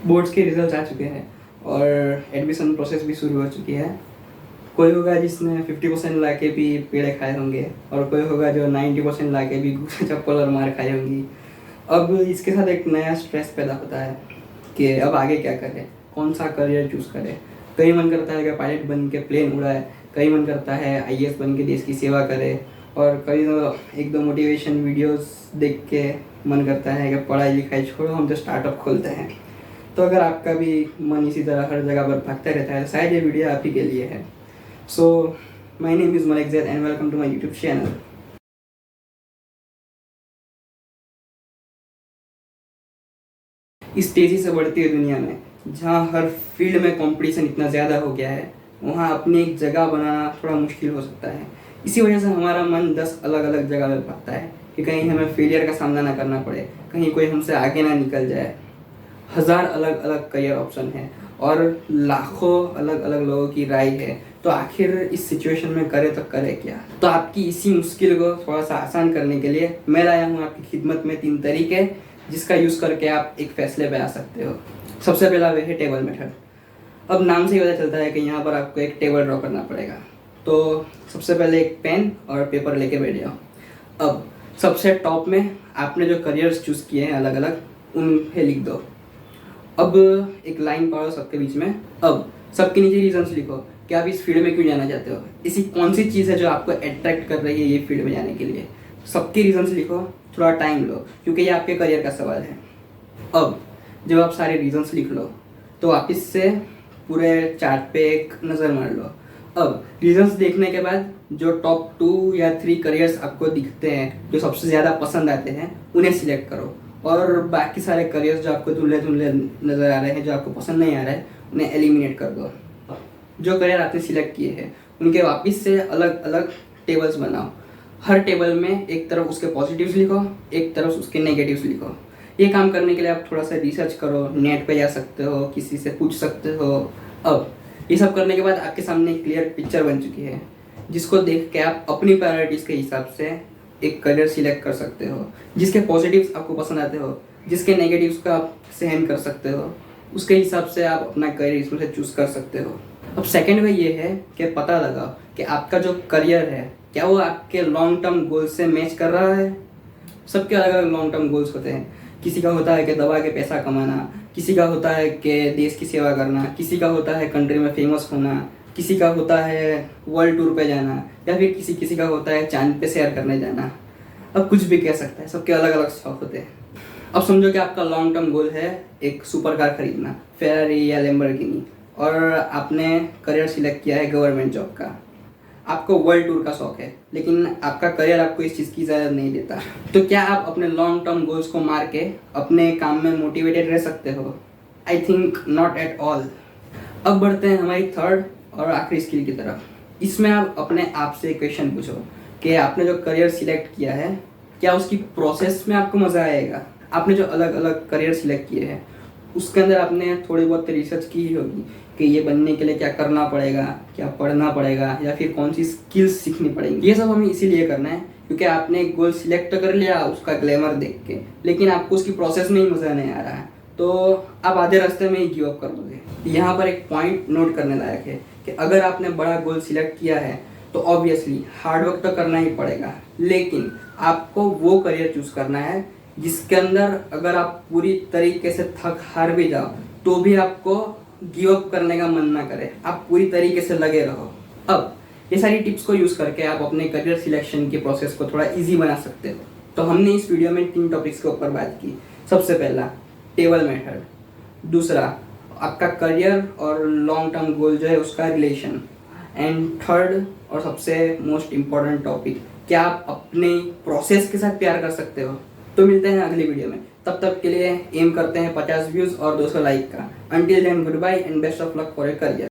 Boards के result आ चुके हैं और एडमिशन प्रोसेस भी शुरू हो चुकी है। कोई होगा जिसने 50% ला के भी पेड़े खाए होंगे और कोई होगा जो 90% ला के भी चप्पल और मार खाई होंगी। अब इसके साथ एक नया स्ट्रेस पैदा होता है कि अब आगे क्या करें, कौन सा करियर चूज़ करें। कई मन करता है कि पायलट बन के प्लेन उड़ाए, कई मन करता है आईएएस बन के देश की सेवा करे, और कई एक दो मोटिवेशन वीडियोस देख के मन करता है कि पढ़ाई लिखाई छोड़ो, हम तो स्टार्टअप खोलते हैं। तो अगर आपका भी मन इसी तरह हर जगह पर भागता रहता है तो शायद ये वीडियो आप ही के लिए है। So my name is Malik Zaid and welcome to my YouTube channel. इस तेज़ी से बढ़ती हुई दुनिया में जहाँ हर फील्ड में कंपटीशन इतना ज़्यादा हो गया है, वहाँ अपनी एक जगह बनाना थोड़ा मुश्किल हो सकता है। इसी वजह से हमारा मन 10 अलग अलग जगह पर भागता है कि कहीं हमें फेलियर का सामना ना करना पड़े, कहीं कोई हमसे आगे ना निकल जाए। हज़ार अलग अलग करियर ऑप्शन है और लाखों अलग अलग लोगों की राय है। तो आखिर इस सिचुएशन में करे तो करे क्या। तो आपकी इसी मुश्किल को थोड़ा सा आसान करने के लिए मैं लाया हूँ आपकी खिदमत में 3 तरीके, जिसका यूज़ करके आप एक फैसले पे आ सकते हो। सबसे पहला वे है टेबल मेथड। अब नाम से ही पता चलता है कि यहाँ पर आपको एक टेबल ड्रॉ करना पड़ेगा। तो सबसे पहले एक पेन और पेपर लेके बैठ जाओ। अब सबसे टॉप में आपने जो करियर्स चूज़ किए हैं अलग अलग, उन्हें लिख दो। अब एक लाइन पढ़ो सबके बीच में। अब सबके नीचे रीजंस लिखो कि आप इस फील्ड में क्यों जाना चाहते हो, इसी कौन सी चीज़ है जो आपको अट्रैक्ट कर रही है ये फील्ड में जाने के लिए। सबके रीजंस लिखो, थोड़ा टाइम लो क्योंकि ये आपके करियर का सवाल है। अब जब आप सारे रीजंस लिख लो तो वापस से पूरे चार्ट पे एक नज़र मार लो। अब रीजंस देखने के बाद जो टॉप 2 या 3 करियर्स आपको दिखते हैं, जो सबसे ज़्यादा पसंद आते हैं, उन्हें सिलेक्ट करो। और बाकी सारे करियर्स जो आपको धुंधले धुंधले नज़र आ रहे हैं, जो आपको पसंद नहीं आ रहे हैं, उन्हें एलिमिनेट कर दो। जो करियर आपने सिलेक्ट किए हैं उनके वापस से अलग अलग टेबल्स बनाओ। हर टेबल में एक तरफ उसके पॉजिटिव्स लिखो, एक तरफ उसके नेगेटिव्स लिखो। ये काम करने के लिए आप थोड़ा सा रिसर्च करो, नेट पे जा सकते हो, किसी से पूछ सकते हो। अब ये सब करने के बाद आपके सामने एक क्लियर पिक्चर बन चुकी है, जिसको देख के आप अपनी प्रायोरिटीज़ के हिसाब से एक करियर सिलेक्ट कर सकते हो। जिसके पॉजिटिव्स आपको पसंद आते हो, जिसके नेगेटिव्स को आप सहन कर सकते हो, उसके हिसाब से आप अपना करियर इसमें से चूज़ कर सकते हो। अब सेकंड वे ये है कि पता लगाओ कि आपका जो करियर है क्या वो आपके लॉन्ग टर्म गोल से मैच कर रहा है। सबके अलग अलग लॉन्ग टर्म गोल्स होते हैं। किसी का होता है कि दबा के पैसा कमाना, किसी का होता है कि देश की सेवा करना, किसी का होता है कंट्री में फेमस होना, किसी का होता है वर्ल्ड टूर पे जाना, या फिर किसी किसी का होता है चांद पे सैर करने जाना। अब कुछ भी कह सकता है, सबके अलग अलग शौक होते हैं। अब समझो कि आपका लॉन्ग टर्म गोल है एक सुपर कार खरीदना, फेरारी या लैम्बोर्गिनी, और आपने करियर सिलेक्ट किया है गवर्नमेंट जॉब का। आपको वर्ल्ड टूर का शौक है लेकिन आपका करियर आपको इस चीज़ की इजाज़त नहीं देता। तो क्या आप अपने लॉन्ग टर्म गोल्स को मार के अपने काम में मोटिवेटेड रह सकते हो? I think not at all. अब बढ़ते हैं हमारी थर्ड और आखिरी स्किल की तरफ। इसमें आप अपने आप से क्वेश्चन पूछो कि आपने जो करियर सिलेक्ट किया है, क्या उसकी प्रोसेस में आपको मज़ा आएगा। आपने जो अलग अलग करियर सिलेक्ट किए हैं उसके अंदर आपने थोड़ी बहुत रिसर्च की ही होगी कि ये बनने के लिए क्या करना पड़ेगा, क्या पढ़ना पड़ेगा, या फिर कौन सी स्किल्स सीखनी पड़ेंगी। ये सब हमें इसीलिए करना है क्योंकि आपने एक गोल सिलेक्ट तो कर लिया उसका ग्लैमर देख के, लेकिन आपको उसकी प्रोसेस में ही मज़ा नहीं आ रहा है, तो आप आधे रास्ते में ही गिव अप कर दोगे। यहाँ पर एक पॉइंट नोट करने लायक है कि अगर आपने बड़ा गोल सिलेक्ट किया है तो ऑब्वियसली हार्डवर्क तो करना ही पड़ेगा, लेकिन आपको वो करियर चूज़ करना है जिसके अंदर अगर आप पूरी तरीके से थक हार भी जाओ तो भी आपको गिव अप करने का मन ना करे, आप पूरी तरीके से लगे रहो। अब ये सारी टिप्स को यूज़ करके आप अपने करियर सिलेक्शन के प्रोसेस को थोड़ा इजी बना सकते हो। तो हमने इस वीडियो में 3 टॉपिक्स के ऊपर बात की। सबसे पहला टेबल मेथड, दूसरा आपका करियर और लॉन्ग टर्म गोल जो है उसका रिलेशन, एंड थर्ड और सबसे मोस्ट इम्पॉर्टेंट टॉपिक, क्या आप अपने प्रोसेस के साथ प्यार कर सकते हो। तो मिलते हैं अगली वीडियो में, तब तक के लिए एम करते हैं 50 व्यूज़ और 200 लाइक का। Until then goodbye and best of luck for your career.